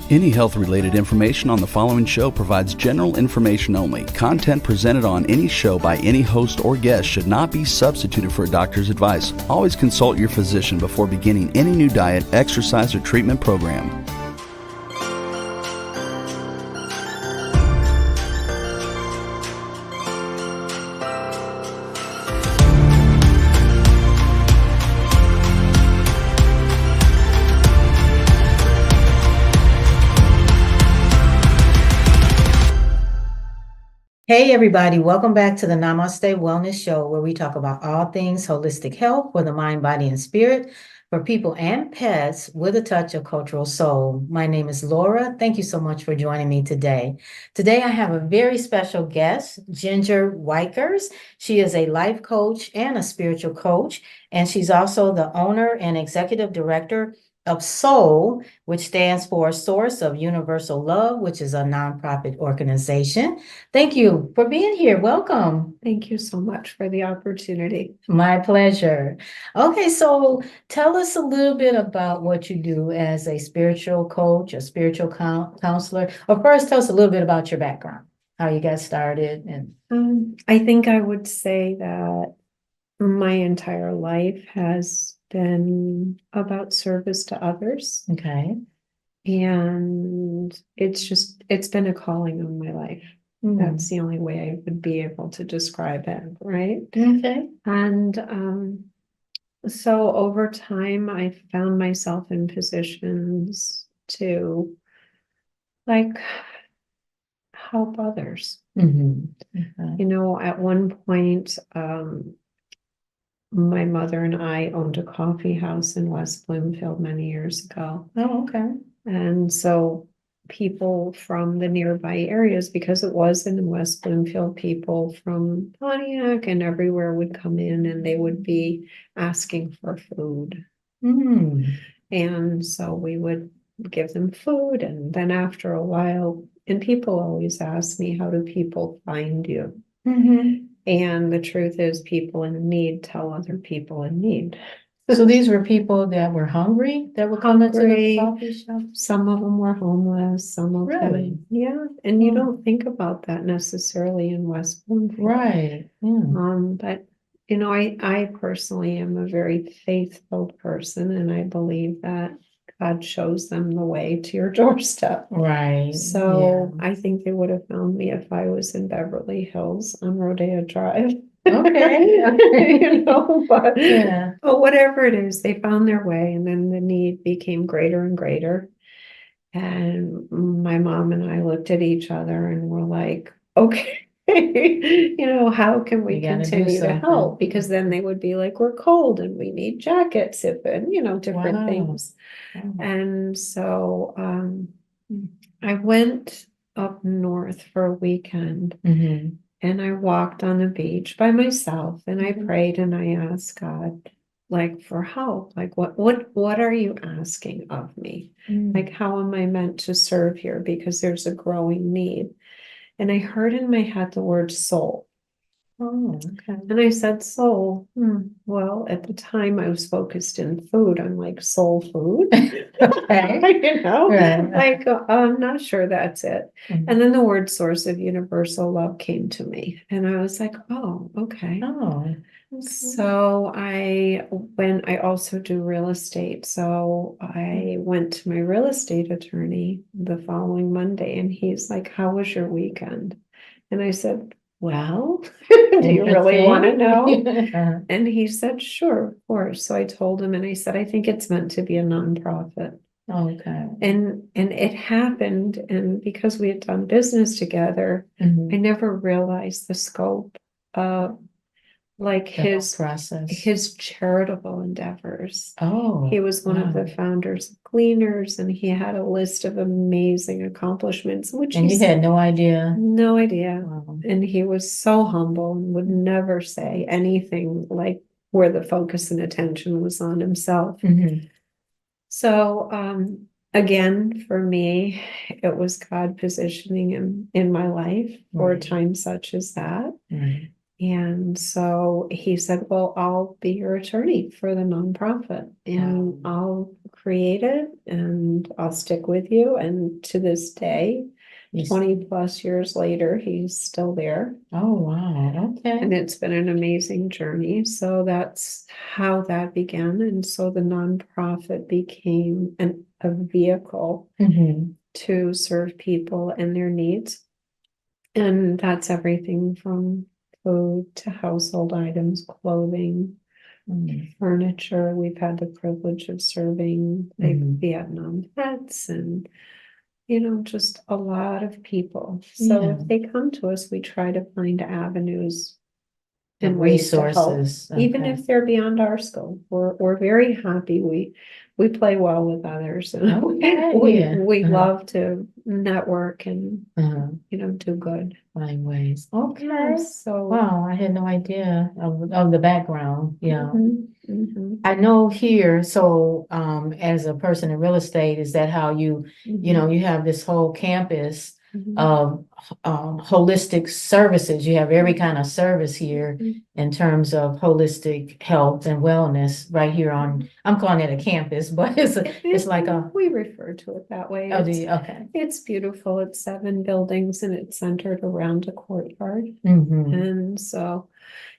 Any health-related information on the following show provides general information only. Content presented on any show by any host or guest should not be substituted for a doctor's advice. Always consult your physician before beginning any new diet, exercise, or treatment program. Hey everybody, welcome back to the Namaste Wellness Show, where we talk about all things holistic health for the mind, body, and spirit, for people and pets with a touch of cultural soul. My name is Laura. Thank you so much for joining me today. Today I have a very special guest, Ginger Wiechers. She is a life coach and a spiritual coach, and she's also the owner and executive director of SOUL, which stands for Source of Universal Love, which is a nonprofit organization. Thank you for being here. Welcome. Thank you so much for the opportunity. My pleasure. Okay, so tell us a little bit about what you do as a spiritual coach, a spiritual counselor. Or first, tell us a little bit about your background, how you got started. And I think I would say that my entire life has been about service to others. okay. And it's been a calling on my life. That's the only way I would be able to describe it, right? Okay. And so over time, I found myself in positions to help others. Okay. You know, at one point, my mother and I owned a coffee house in West Bloomfield many years ago. Oh, okay. And so people from the nearby areas, because it was in West Bloomfield, people from Pontiac and everywhere would come in and they would be asking for food. And so we would give them food. And then after a while, and people always ask me, how do people find you? And the truth is, people in need tell other people in need. So these were people that were hungry that were coming to the coffee shop? Some of them were homeless, some of them. Yeah. And you don't think about that necessarily in West Bloomfield. Right. Yeah. But you know, I personally am a very faithful person, and I believe that God shows them the way to your doorstep. Right. So I think they would have found me if I was in Beverly Hills on Rodeo Drive. Okay. You know, but Yeah. whatever it is, they found their way, and then the need became greater and greater. And my mom and I looked at each other and were like, okay, you know, how can we continue to help? Because then they would be like, we're cold and we need jackets, and you know, different things. And so I went up north for a weekend. And I walked on the beach by myself, and I prayed and I asked God, for help. What are you asking of me? How am I meant to serve here? Because there's a growing need. And I heard in my head the word soul. Oh, okay. And I said, soul. Well, at the time I was focused in food. I'm like, soul food? Okay. You know, Right. I'm not sure that's it. And then the word source of universal love came to me. And I was like, oh, okay. Oh. So I also do real estate. So I went to my real estate attorney the following Monday, and he's like, how was your weekend? And I said, well, do you really want to know? And he said, sure, of course. So I told him, and I said, I think it's meant to be a nonprofit. Okay. And it happened. And because we had done business together, I never realized the scope of his charitable endeavors. Oh, he was one of the founders of Gleaners, and he had a list of amazing accomplishments, and you had no idea. Wow. And he was so humble and would never say anything like where the focus and attention was on himself. So again, for me, it was God positioning him in my life for a time such as that. And so he said, well, I'll be your attorney for the nonprofit and I'll create it and I'll stick with you. And to this day, 20 plus years later, he's still there. Oh, wow. Okay. And it's been an amazing journey. So that's how that began. And so the nonprofit became a vehicle to serve people and their needs. And that's everything from food to household items, clothing, furniture. We've had the privilege of serving Vietnam vets and, just a lot of people. So if they come to us, we try to find avenues and ways to help, resources. even Okay. if they're beyond our scope. We're very happy. We play well with others. Okay, We yeah. love to network and do good. Find ways. Yeah, Okay. so Wow, I had no idea of the background. Yeah. mhm. I know here, so as a person in real estate, is that how you you have this whole campus Mhm. of holistic services. You have every kind of service here in terms of holistic health and wellness right here on, I'm calling it a campus, but it's like a, We refer to it that way. oh, do you? Okay. It's beautiful. It's 7 buildings and it's centered around a courtyard. Mm-hmm. And so,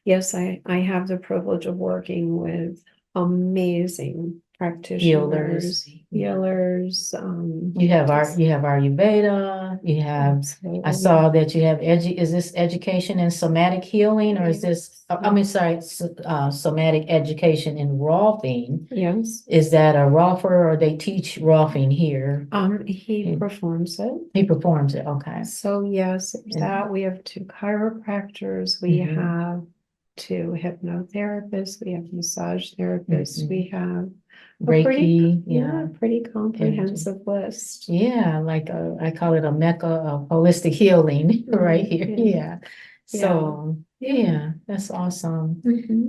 yes, I have the privilege of working with amazing practitioners, healers. You have Ayurveda, you have, I saw that you have is this education in somatic healing, or is this, I mean, sorry, somatic education in Rolfing? Yes. Is that a Rolfer, or they teach Rolfing here? He performs it. He performs it, okay. So yes, that we have 2 chiropractors, we have 2 hypnotherapists, we have massage therapists, we have Reiki, pretty comprehensive list. Yeah, like I call it a mecca of holistic healing right here. Yeah. So yeah, that's awesome.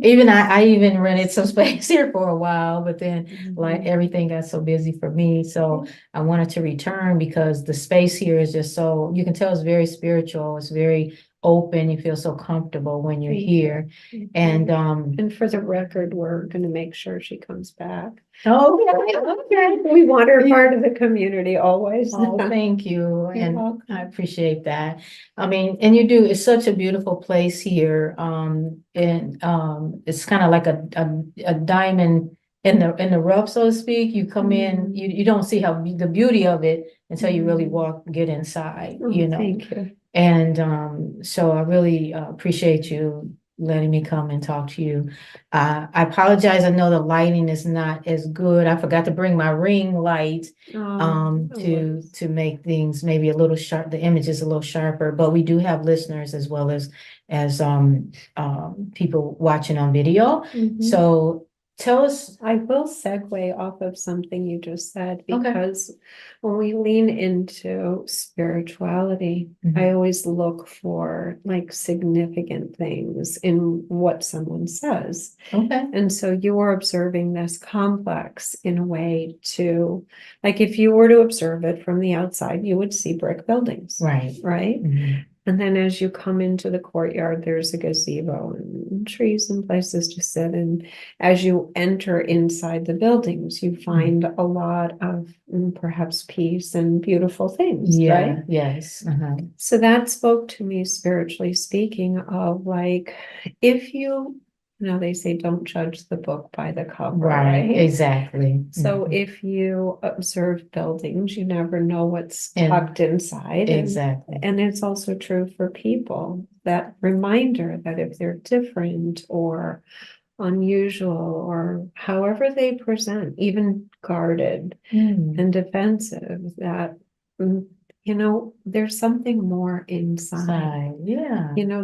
Even I even rented some space here for a while, but then like everything got so busy for me. So I wanted to return because the space here is just so, you can tell it's very spiritual. It's very open. You feel so comfortable when you're here. And for the record, we're going to make sure she comes back. okay. We want her part of the community always. Oh, thank you. And welcome. I appreciate that. I mean, and you do, it's such a beautiful place here. And it's kind of like a diamond in the rough, so to speak. You come in, you don't see the beauty of it until you really get inside, Thank you. And so I really appreciate you letting me come and talk to you. I apologize. I know the lighting is not as good. I forgot to bring my ring light to make things maybe a little sharp. The image is a little sharper, but we do have listeners as well as people watching on video. So tell us. I will segue off of something you just said, because when we lean into spirituality, I always look for like significant things in what someone says. And so you're observing this complex in a way to, like, if you were to observe it from the outside, you would see brick buildings. Right. And then as you come into the courtyard, there's a gazebo and trees and places to sit. And as you enter inside the buildings, you find a lot of perhaps peace and beautiful things, right? Yes. So that spoke to me, spiritually speaking, of like, if they say don't judge the book by the cover, right? Exactly. So if you observe buildings, you never know what's tucked inside. Exactly. And it's also true for people, that reminder that if they're different or unusual or however they present, even guarded and defensive, that there's something more inside.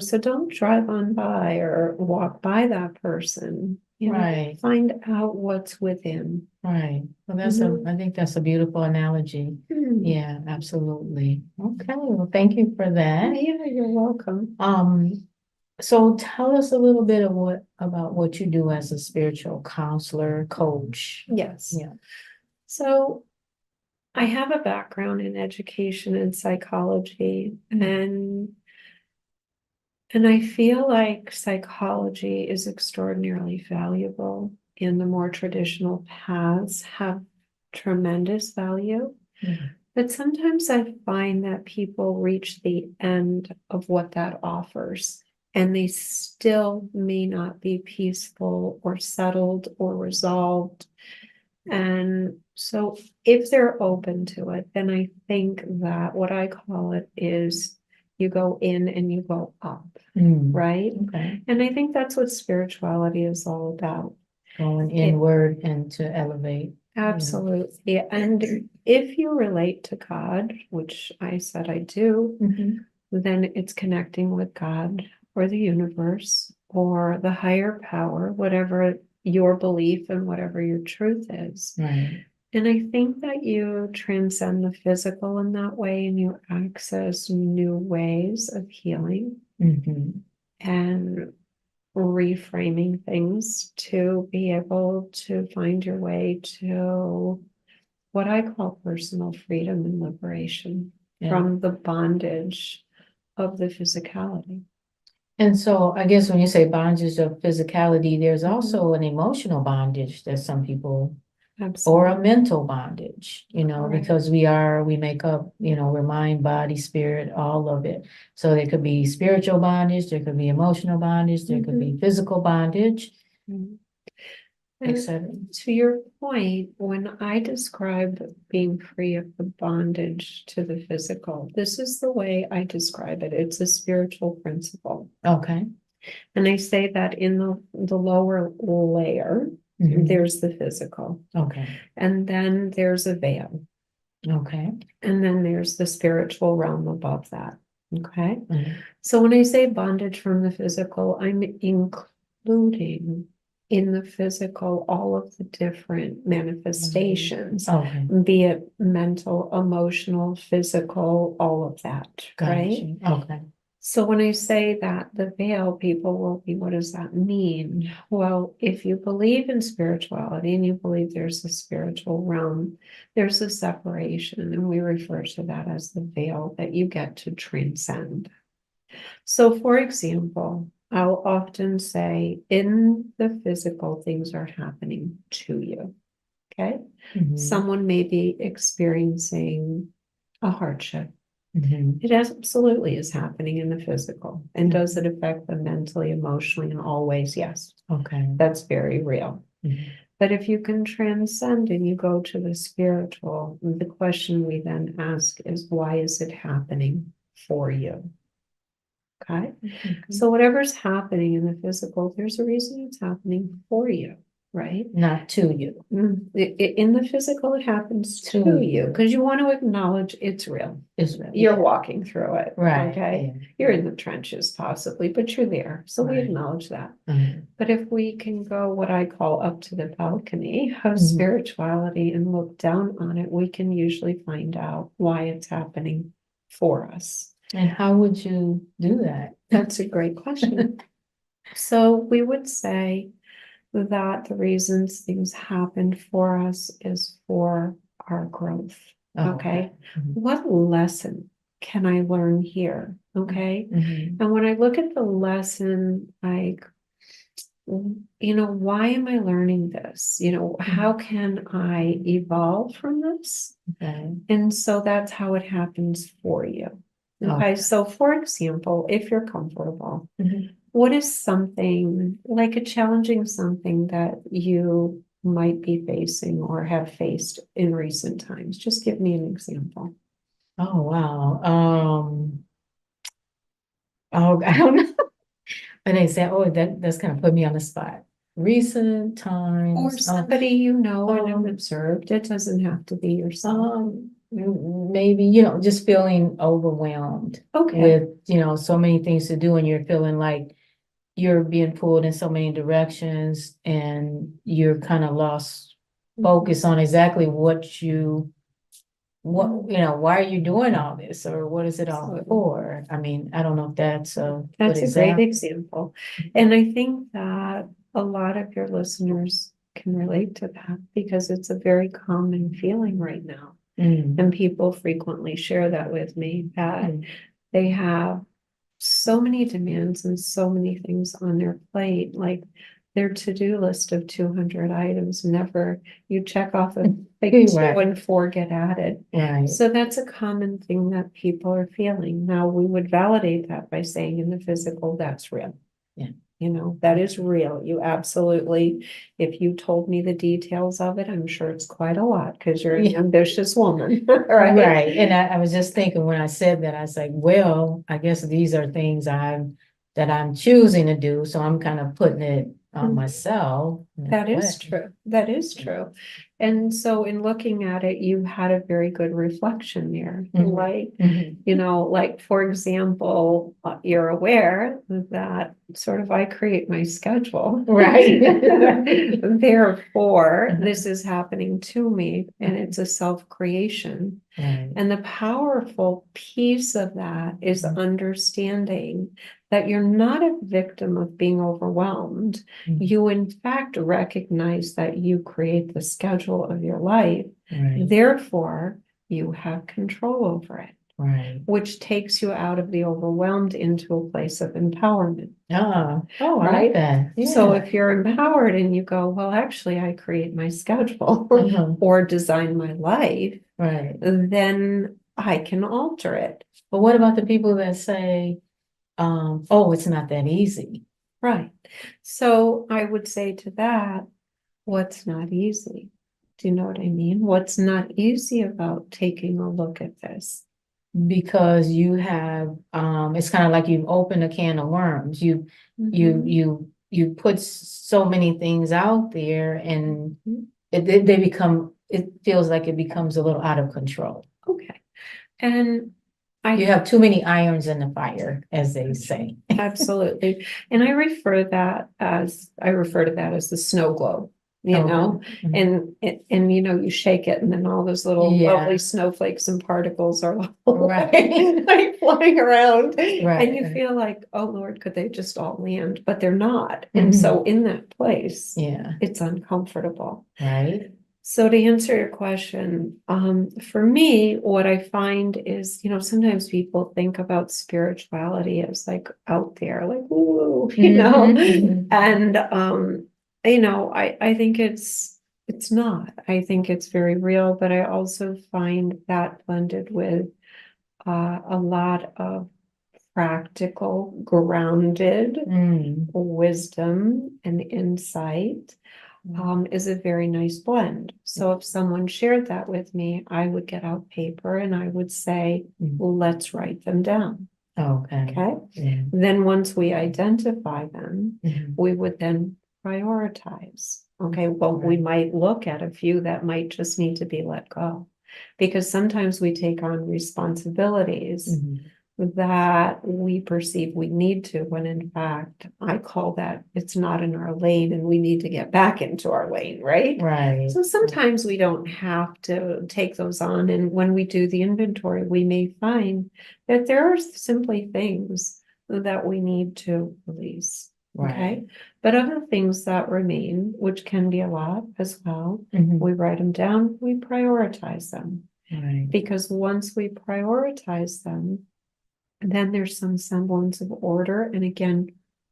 So don't drive on by or walk by that person. Find out what's within. Well, I think that's a beautiful analogy. Yeah, absolutely. Okay, well, thank you for that. Yeah, you're welcome. So tell us a little bit about what you do as a spiritual counselor, coach. Yes. Yeah. So I have a background in education and psychology, and And I feel like psychology is extraordinarily valuable, and the more traditional paths have tremendous value. Mhm. But sometimes I find that people reach the end of what that offers, and they still may not be peaceful or settled or resolved. And so if they're open to it, then I think that what I call it is you go in and you go up, right? Okay. And I think that's what spirituality is all about. Going inward and to elevate. Absolutely. And if you relate to God, which I said I do, Mhm. then it's connecting with God or the universe or the higher power, whatever your belief and whatever your truth is. Right. And I think that you transcend the physical in that way, and you access new ways of healing Mhm. and reframing things to be able to find your way to what I call personal freedom and liberation Yeah. from the bondage of the physicality. And so I guess when you say bondage of physicality, there's Mhm. also an emotional bondage that some people, or a Absolutely. mental bondage, Correct. because we make up, we're mind, body, spirit, all of it. So there could be spiritual bondage, there could be emotional bondage, there could be physical bondage, Mhm. And etc. to your point, when I describe being free of the bondage to the physical, this is the way I describe it. It's a spiritual principle. Okay. And I say that in the lower layer, Mhm. there's the physical, Okay. and then there's a veil, Okay. and then there's the spiritual realm above that. Okay. Mhm. So when I say bondage from the physical, I'm including in the physical all of the different manifestations, Okay. be it mental, emotional, physical, all of that, right? Gotcha. Okay. So when I say that the veil, people will be, what does that mean? Well, if you believe in spirituality and you believe there's a spiritual realm, there's a separation, and we refer to that as the veil that you get to transcend. So, for example, I'll often say in the physical, things are happening to you. Okay. Mhm. Someone may be experiencing a hardship. Mhm. It absolutely is happening in the physical. And does it affect them mentally, emotionally, in all ways? Yes, Okay. that's very real. Mhm. But if you can transcend and you go to the spiritual, the question we then ask is, why is it happening for you? Okay. So whatever's happening in the physical, there's a reason it's happening for you, right? Not to you. In the physical, it happens To to you. you because you want to acknowledge it's real. It's You're walking through it, right. okay? Yeah. You're in the trenches possibly, but you're there. So we Right. acknowledge that. Mhm. But if we can go what I call up to the balcony of Mhm. spirituality and look down on it, we can usually find out why it's happening for us. And how would you do that? That's a great question. So we would say that the reasons things happen for us is for our growth. Oh, Okay. Mhm. What lesson can I learn here? Okay. Mhm. And when I look at the lesson, like, why am I learning this? How can I evolve from this? Okay. And so that's how it happens for you. Okay. So, for example, if you're comfortable, Mhm. what is something like a challenging something that you might be facing or have faced in recent times? Just give me an example. Oh, wow. Oh, I don't know. But they say, oh, that's kind of put me on the spot. Recent times. Or somebody and have um, observed. It doesn't have to be yourself. Maybe, just feeling overwhelmed Okay. with, so many things to do, and you're feeling like you're being pulled in so many directions and you're kind of lost focus on exactly why are you doing all this, or what is it all Absolutely. for? I mean, I don't know if that's a That's good a great example. example. And I think that a lot of your listeners can relate to that because it's a very common feeling right now. Mm. And people frequently share that with me, that they have so many demands and so many things on their plate, like their to-do list of 200 items, never, you check off a big two Right. and 4 get added. Right. So that's a common thing that people are feeling. Now, we would validate that by saying in the physical, that's real. Yeah. You know, that is real. You absolutely, if you told me the details of it, I'm sure it's quite a lot because you're an Yeah. ambitious woman, right? Right. And I was just thinking when I said that, I was like, well, I guess these are things that I'm choosing to do. So I'm kind of putting it on Mhm. myself. in a That is way. true. That is true. And so in looking at it, you had a very good reflection there, Mhm. right? Mhm. You know, like, for example, you're aware that sort of I create my schedule. Right. Therefore, this is happening to me, and it's a self-creation. Right. And the powerful piece of that is Mhm. understanding that you're not a victim of being overwhelmed. Mhm. You, in fact, recognize that you create the schedule of your life. Right. Therefore, you have control over it, Right. which takes you out of the overwhelmed into a place of empowerment. Oh, I Right? like that. So Yeah. if you're empowered and you go, well, actually, I create my schedule Uh-huh. or design my life, Right. then I can alter it. But what about the people that say, oh, it's not that easy? Right. So I would say to that, what's not easy? Do you know what I mean? What's not easy about taking a look at this? Because you have, it's kind of like you've opened a can of worms. You put so many things out there and Mhm. they become, it feels like it becomes a little out of control. Okay. And You have too many irons in the fire, as they say. absolutely. And I refer to that as the snow globe, you Okay. know, Mhm. and you know, you shake it and then all those little Yeah. lovely snowflakes and particles are Right. like flying around. Right, And you right. feel like, oh Lord, could they just all land? But they're not. Mhm. And so in that place, Yeah. it's uncomfortable. Right. So to answer your question, for me, what I find is, you know, sometimes people think about spirituality as like out there, like, ooh, you know, Mhm. and, you know, I think it's not. I think it's very real, but I also find that blended with, a lot of practical, grounded Mm. wisdom and insight is a very nice blend. So if someone shared that with me, I would get out paper and I would say, Mm. let's write them down. Okay. Okay. Yeah. Then once we identify them, Mhm. we would then prioritize. Okay. Well, we might look at a few that might just need to be let go because sometimes we take on responsibilities Mhm. that we perceive we need to, when in fact, I call that it's not in our lane and we need to get back into our lane, right? Right. So sometimes we don't have to take those on. And when we do the inventory, we may find that there are simply things that we need to release. Okay. Right. But other things that remain, which can be a lot as well, Mhm. we write them down, we prioritize them. Right. Because once we prioritize them, then there's some semblance of order. And again,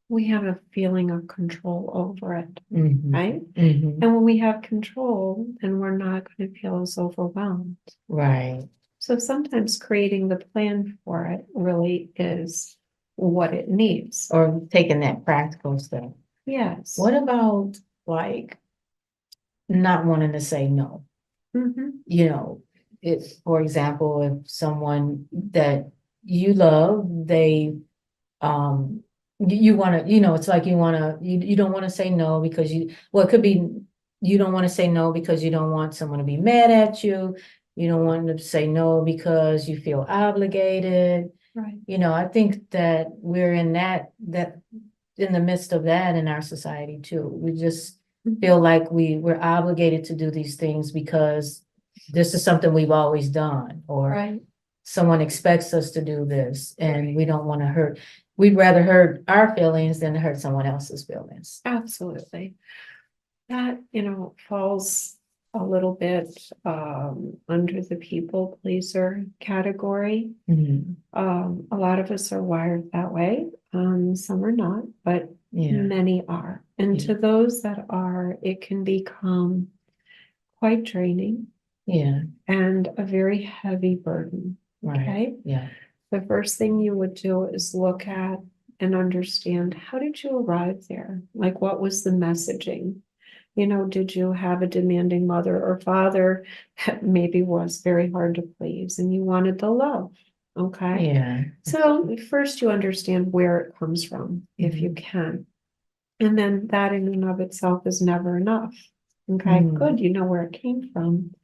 we have a feeling of control over it, Mhm. right? Mhm. And when we have control, then we're not going to feel as overwhelmed. Right. So sometimes creating the plan for it really is what it needs. Or taking that practical step. Yes. What about like not wanting to say no? Mhm. You know, if, for example, if someone that you love, they, you want to, it's like you don't want to say no because well, it could be, you don't want to say no because you don't want someone to be mad at you. You don't want to say no because you feel obligated. Right. I think that we're in in the midst of that in our society too. We just feel like we're obligated to do these things because this is something we've always done, or Right. someone expects us to do this, and we don't want to hurt. We'd rather hurt our feelings than hurt someone else's feelings. Absolutely. That, falls a little bit under the people pleaser category. Mhm. A lot of us are wired that way. Some are not, but Yeah, many are. And Yeah. to those that are, it can become quite draining yeah, and a very heavy burden. right, Okay. yeah, The first thing you would do is look at and understand, how did you arrive there? Like, what was the messaging? You know, did you have a demanding mother or father that maybe was very hard to please and you wanted the love? Okay. yeah, So first you understand where it comes from, if you can. And then that in and of itself is never enough. Okay, Mm. good, you know where it came from.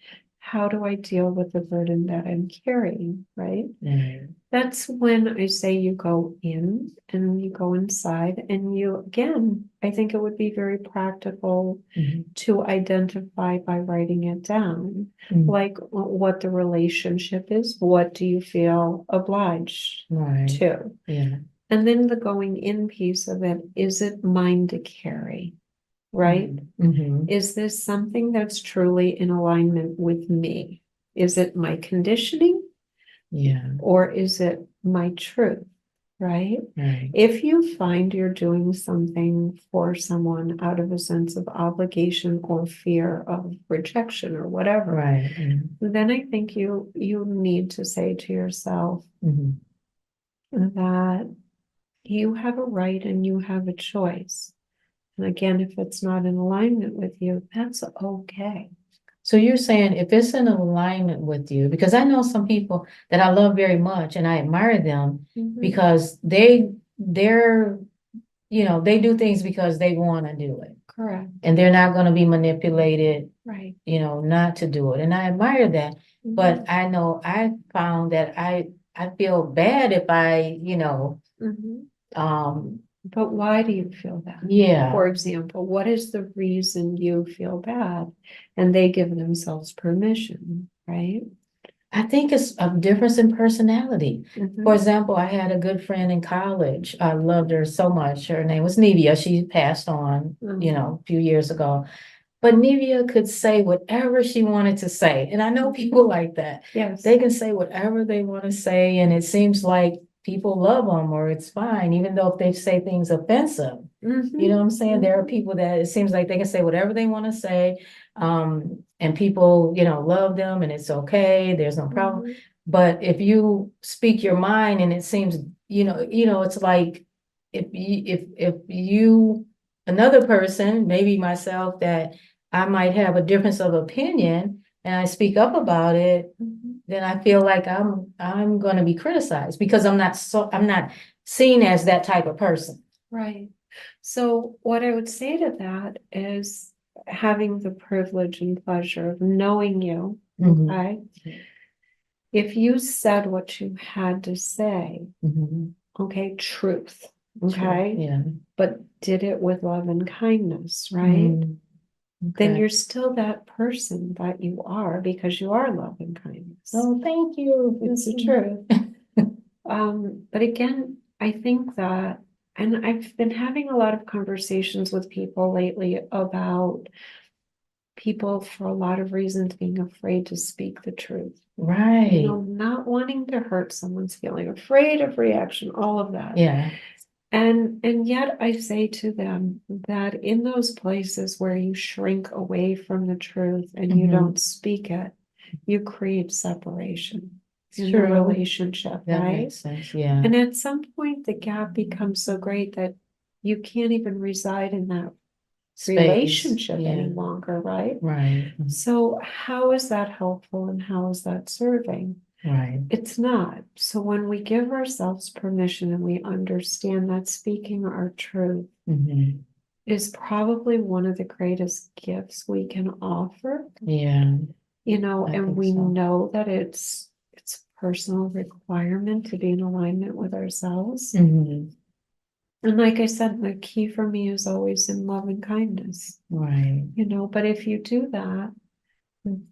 How do I deal with the burden that I'm carrying, right? Right. That's when I say you go in and you go inside and you, again, I think it would be very practical Mhm. to identify by writing it down, Mm. like what the relationship is, what do you feel obliged Right, to? yeah, And then the going in piece of it, is it mine to carry, right? Mhm. Is this something that's truly in alignment with me? Is it my conditioning yeah, or is it my truth, right? right, If you find you're doing something for someone out of a sense of obligation or fear of rejection or whatever, right, then I think you need to say to yourself Mhm. that you have a right and you have a choice. And again, if it's not in alignment with you, that's okay. So you're saying if it's in alignment with you, because I know some people that I love very much and I admire them because they're, they do things because they want to do it Correct, and they're not going to be manipulated, right. not to do it. And I admire that. But I know I found that I feel bad if um, But why do you feel that? yeah, For example, what is the reason you feel bad? And they give themselves permission, right? I think it's a difference in personality. Mhm. For example, I had a good friend in college. I loved her so much. Her name was Nevia. She passed on, a few years ago. But Nevia could say whatever she wanted to say. And I know people like that. Yes. They can say whatever they want to say, and it seems like people love them or it's fine, even though if they say things offensive. You know what I'm saying? There are people that it seems like they can say whatever they want to say. And people, love them and it's okay. There's no problem. But if you speak your mind and it seems, it's like if you another person, maybe myself, that I might have a difference of opinion and I speak up about it, then I feel like I'm gonna be criticized because I'm not seen as that type of person. Right. So what I would say to that is having the privilege and pleasure of knowing you, Mhm. okay? If you said what you had to say, Mhm. okay, truth, Sure, okay, yeah. but did it with love and kindness, right? Then Okay. you're still that person that you are because you are love and kindness. Oh, thank you. It's the truth. But again, I think that, and I've been having a lot of conversations with people lately about people for a lot of reasons being afraid to speak the truth. Right. Not wanting to hurt someone's feeling, afraid of reaction, all of that. Yeah. And yet I say to them that in those places where you shrink away from the truth and you don't speak it, you create separation in the relationship, That right? makes sense, yeah. And at some point, the gap becomes so great that you can't even reside in that relationship yeah. any longer, right? Right. So how is that helpful and how is that serving? Right. It's not. So when we give ourselves permission and we understand that speaking our truth is probably one of the greatest gifts we can offer, Yeah. I and think we so. know that it's a personal requirement to be in alignment with ourselves. And like I said, the key for me is always in love and kindness. Right. But if you do that,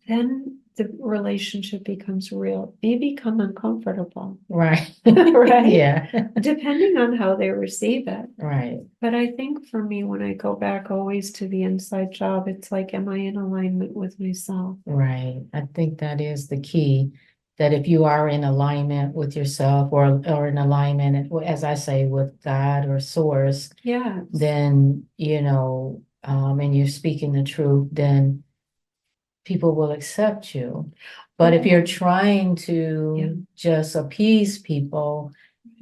then the relationship becomes real. They become uncomfortable, Right. Right. Yeah. depending on how they receive it. Right. But I think for me, when I go back always to the inside job, it's like, am I in alignment with myself? Right. I think that is the key. That if you are in alignment with yourself or in alignment, as I say, with God or source, Yeah. then, and you're speaking the truth, then people will accept you. But if you're trying to just appease people,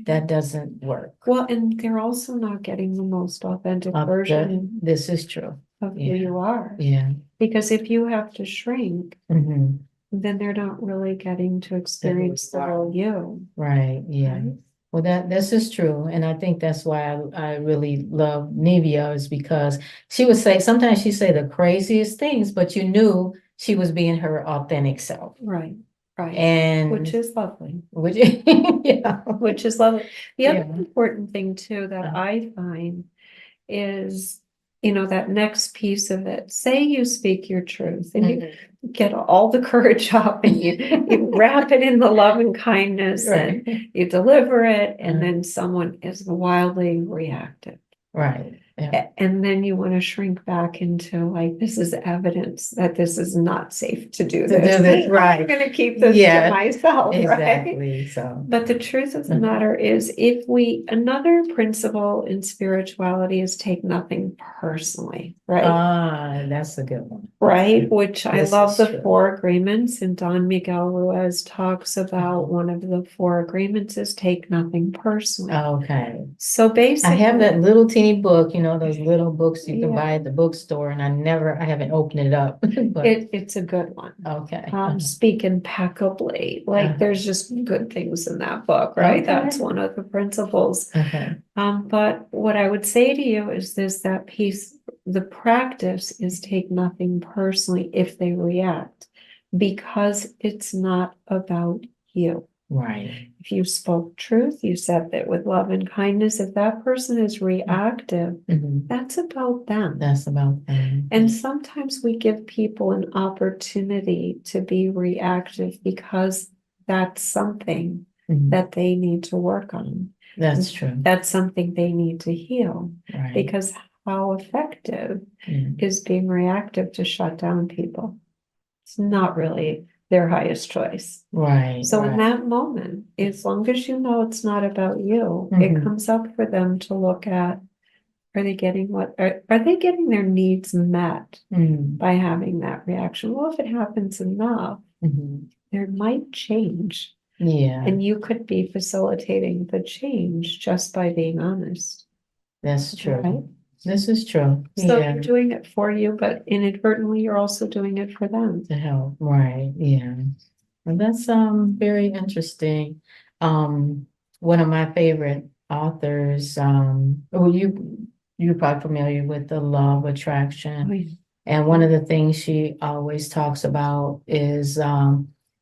that doesn't work. Well, and they're also not getting the most authentic version This is true. of who you are. Yeah. Because if you have to shrink, Mhm. then they're not really getting to experience the real you. Right. Yeah. Right? Well, this is true, and I think that's why I really love Nevia, is because she would say sometimes she say the craziest things, but you knew she was being her authentic self, Right. Right. and Which is lovely. which yeah, Which is lovely. The other Yeah. important thing too that I find is, that next piece of it. Say you speak your truth and you get all the courage up and you wrap it in the love and kindness and Right. you deliver it, and then someone is wildly reactive. Right. Yeah. And then you want to shrink back into like, this is evidence that this is not safe to do this. Right. I'm going to keep this to myself, right? Exactly. So, But the truth of the matter is, another principle in spirituality is take nothing personally, right? That's a good one. Right, which I This love is the true. 4 agreements, and Don Miguel Ruiz talks about one of the 4 agreements is take nothing personally. Okay. So I basically, have that little teeny book, those little books you can Yeah. buy at the bookstore, and I haven't opened it up. But it's a good one. okay. Speak impeccably. Like Uh-huh. there's just good things in that book, right? Okay. That's one of the principles. Okay. But what I would say to you is that piece, the practice is take nothing personally if they react, because it's not about you. Right. If you spoke truth, you said that with love and kindness, if that person is reactive, that's about them. That's about them. And sometimes we give people an opportunity to be reactive because that's something that they need to work on. That's true. That's something they need to heal. Right. Because how effective is being reactive to shut down people? It's not really their highest choice. Right. So in that moment, as long as you know it's not about you, it comes up for them to look at, are they getting their needs met by having that reaction? Well, if it happens enough, there might change. Yeah. And you could be facilitating the change just by being honest. That's true. Right? This is true. So you're doing it for you, but inadvertently you're also doing it for them. To help. Right. Yeah. Well, that's very interesting. One of my favorite authors, you're probably familiar with the law of attraction. Oh, yeah. And one of the things she always talks about is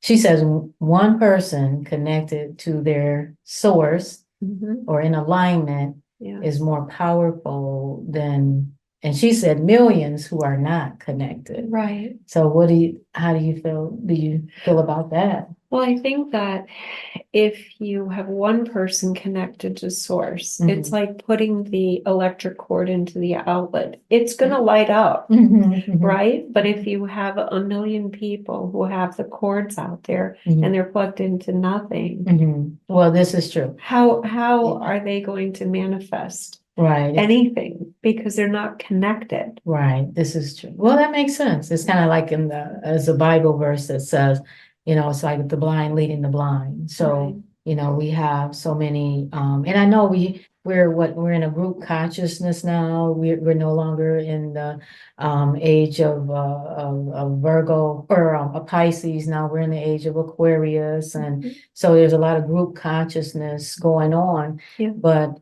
she says one person connected to their source or in alignment is more powerful than, and she said millions who are not connected. Right. So how do you feel about that? Well, I think that if you have one person connected to source, it's like putting the electric cord into the outlet. It's going to light up, right? But if you have a million people who have the cords out there and they're plugged into nothing, well, this is true. How are they going to manifest anything? Because they're not connected. Right. This is true. Well, that makes sense. It's kind of like as a Bible verse that says, it's like the blind leading the blind. So, we have so many, and I know we're in a group consciousness now. We're no longer in the age of Virgo or a Pisces. Now we're in the age of Aquarius, and so there's a lot of group consciousness going on. Yeah. But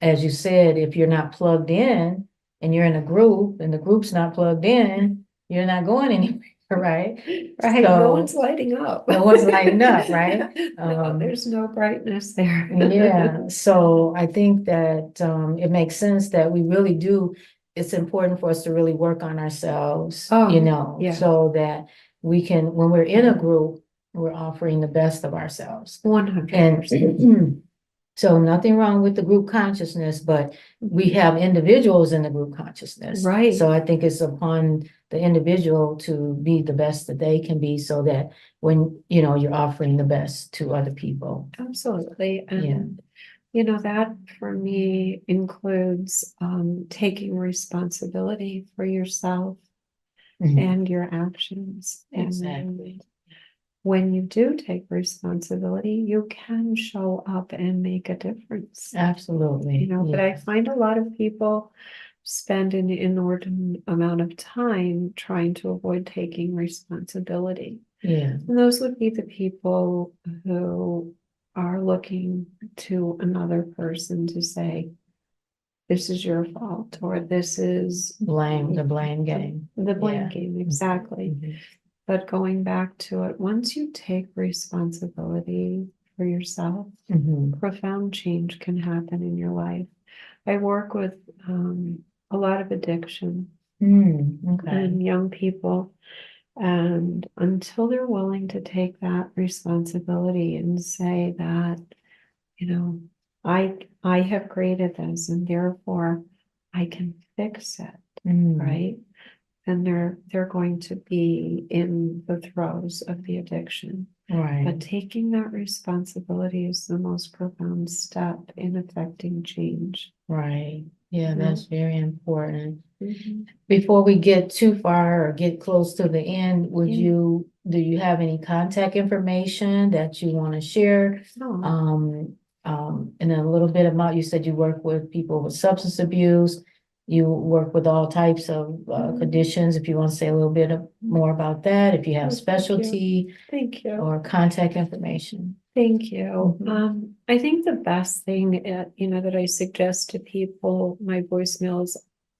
as you said, if you're not plugged in and you're in a group and the group's not plugged in, you're not going anywhere. Right. Right. So, no one's lighting up. No one's lighting up, right? No, there's no brightness there. Yeah. So I think that it makes sense that we really do. it's important for us to really work on ourselves, Oh, yeah. so that we can, when we're in a group, we're offering the best of ourselves. 100%. And so nothing wrong with the group consciousness, but we have individuals in the group consciousness. Right. So I think it's upon the individual to be the best that they can be, so that when, you're offering the best to other people. Absolutely. Yeah. And that for me includes taking responsibility for yourself Mhm. and your actions. And Exactly. when you do take responsibility, you can show up and make a difference. Absolutely. But I find a lot of people spend an inordinate amount of time trying to avoid taking responsibility. Yeah. And those would be the people who are looking to another person to say, this is your fault, or this is the blame game. the blame Yeah. game, exactly. Mhm. But going back to it, once you take responsibility for yourself, Mhm. profound change can happen in your life. I work with a lot of addiction Okay. and young people, and until they're willing to take that responsibility and say that, I have created this and therefore I can fix it, right? And they're going to be in the throes of the addiction. Right. But taking that responsibility is the most profound step in affecting change. Right. Yeah, Mhm. that's very important. Mhm. Before we get too far or get close to the end, Yeah. do you have any contact information that you want to share? Oh, And then a little bit about, you said you work with people with substance abuse. You work with all types of conditions. If you want to say a little bit more about that, if you have Oh, thank you. specialty Thank you. or contact information. Thank you. Mhm. I think the best thing, that I suggest to people, my voicemail is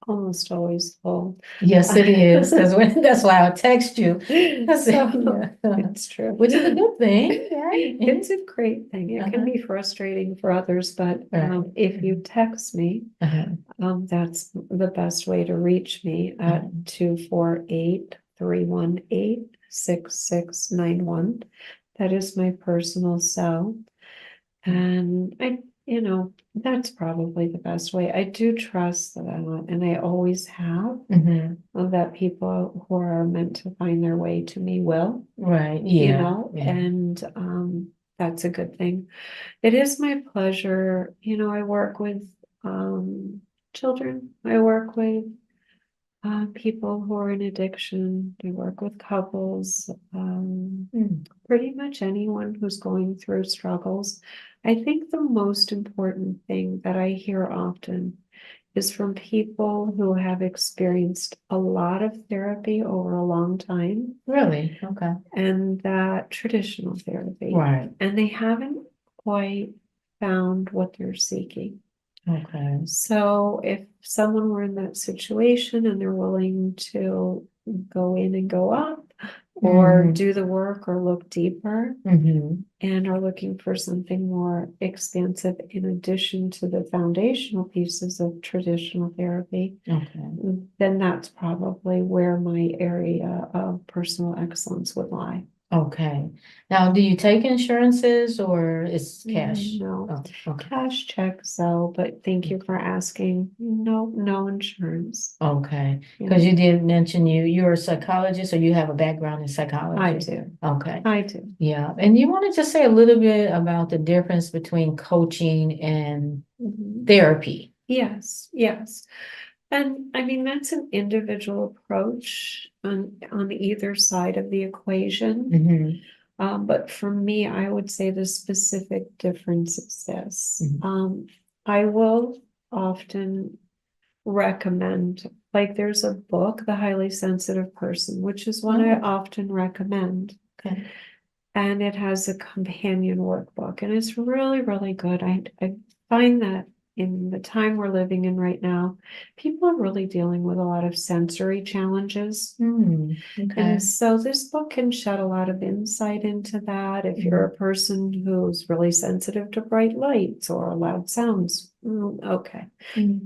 almost always full. Yes, it is. That's why I text you. So Yeah. it's true. Which is a good thing, right? It's a great thing. It can Uh-huh. be frustrating for others, but Right. if you text me, Uh-huh. that's the best way to reach me at 248-318-6691. That is my personal cell. And that's probably the best way. I do trust that, and I always have, that people who are meant to find their way to me will, Right. Yeah. and that's a good thing. It is my pleasure. I work with children. I work with people who are in addiction. I work with couples, pretty much anyone who's going through struggles. I think the most important thing that I hear often is from people who have experienced a lot of therapy over a long time. Really? Okay. And that traditional therapy. Right. And they haven't quite found what they're seeking. Okay. So if someone were in that situation and they're willing to go in and go up, or do the work or look deeper, and are looking for something more expansive in addition to the foundational pieces of traditional therapy, then that's probably where my area of personal excellence would lie. Okay. Now, do you take insurances or is cash? No. Oh, okay. Cash check, so, but thank you for asking. No insurance. Okay. Because you did mention you're a psychologist, or you have a background in psychology? I do. Okay. I do. Yeah. And you want to just say a little bit about the difference between coaching and therapy? Yes. And I mean, that's an individual approach on either side of the equation. But for me, I would say the specific difference is this. I will often recommend, like there's a book, The Highly Sensitive Person, which is one I often recommend. Okay. And it has a companion workbook, and it's really, really good. I find that, in the time we're living in right now, people are really dealing with a lot of sensory challenges. Okay. And so this book can shed a lot of insight into that. If you're a person who's really sensitive to bright lights or loud sounds, okay.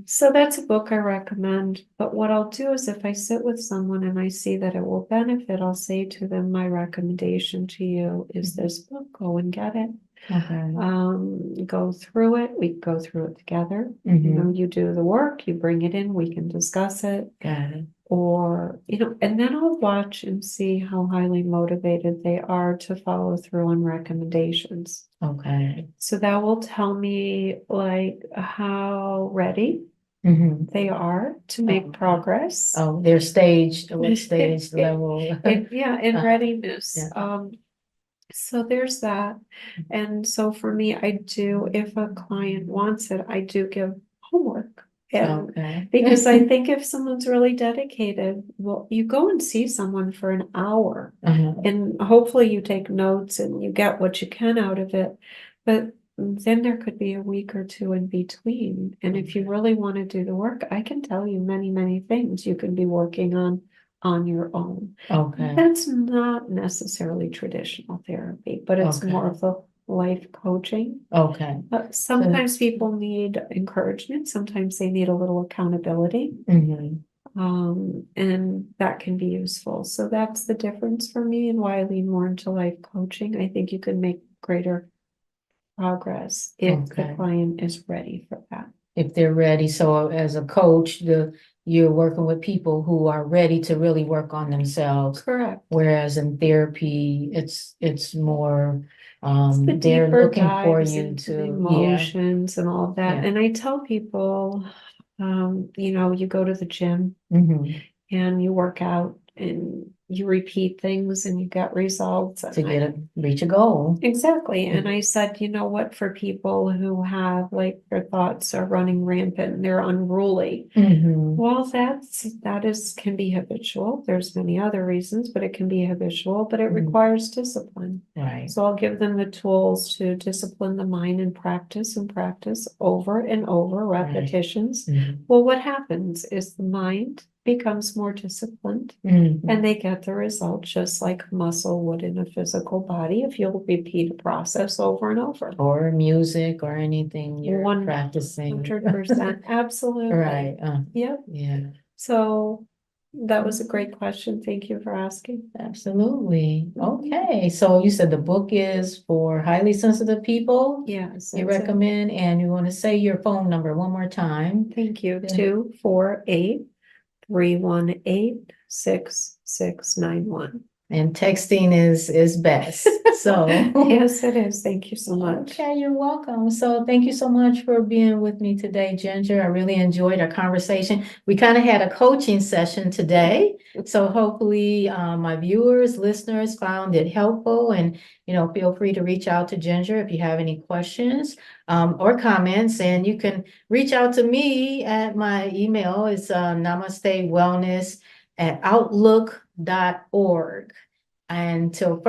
So that's a book I recommend. But what I'll do is if I sit with someone and I see that it will benefit, I'll say to them, my recommendation to you is this book. Go and get it. Okay. Go through it. We go through it together. You do the work, you bring it in, we can discuss it. Got it. Or, and then I'll watch and see how highly motivated they are to follow through on recommendations. Okay. So that will tell me like how ready they are to make progress. Oh, their stage, what stage level? In readiness. Yeah. So there's that. And so for me, I do, if a client wants it, I do give homework. Okay. Because I think if someone's really dedicated, well, you go and see someone for an hour and hopefully you take notes and you get what you can out of it. But then there could be a week or two in between. And if you really want to do the work, I can tell you many, many things you can be working on your own. Okay. That's not necessarily traditional therapy, but it's more of the life coaching. Okay. Sometimes people need encouragement. Sometimes they need a little accountability. And that can be useful. So that's the difference for me and why I lean more into life coaching. I think you can make greater progress if the client is ready for that. If they're ready. So as a coach, you're working with people who are ready to really work on themselves. Correct. Whereas in therapy, it's more the they're deeper looking for dives you into to the emotions and all that. Yeah. And I tell people, you go to the gym and you work out and you repeat things and you get results. to reach a goal. Exactly. And I said, you know what, for people who have like their thoughts are running rampant and they're unruly, well, that can be habitual. There's many other reasons, but it can be habitual, but it requires discipline. Right. So I'll give them the tools to discipline the mind and practice over and over, repetitions. Well, what happens is the mind becomes more disciplined and they get the result just like muscle would in a physical body if you'll repeat a process over and over. Or music or anything you're practicing. 100%. Absolutely. Right. Yep. Yeah. So that was a great question. Thank you for asking. Absolutely. Okay. So you said the book is for highly sensitive people. Yes. You recommend, and you want to say your phone number one more time. Thank you. 248-318-6691. And texting is best. So yes, it is. Thank you so much. Okay, you're welcome. So thank you so much for being with me today, Ginger. I really enjoyed our conversation. We kind of had a coaching session today. So hopefully my viewers, listeners found it helpful, and feel free to reach out to Ginger if you have any questions or comments, and you can reach out to me at my email. It's namastewellness@outlook.org. And till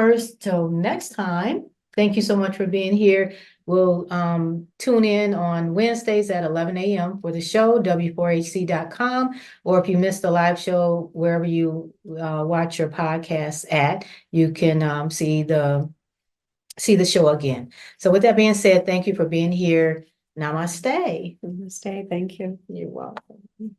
next time, thank you so much for being here. We'll tune in on Wednesdays at 11 a.m. for the show, w4hc.com, or if you missed the live show, wherever you watch your podcasts at, you can see the show again. So with that being said, thank you for being here. Namaste. Namaste. Thank you. You're welcome.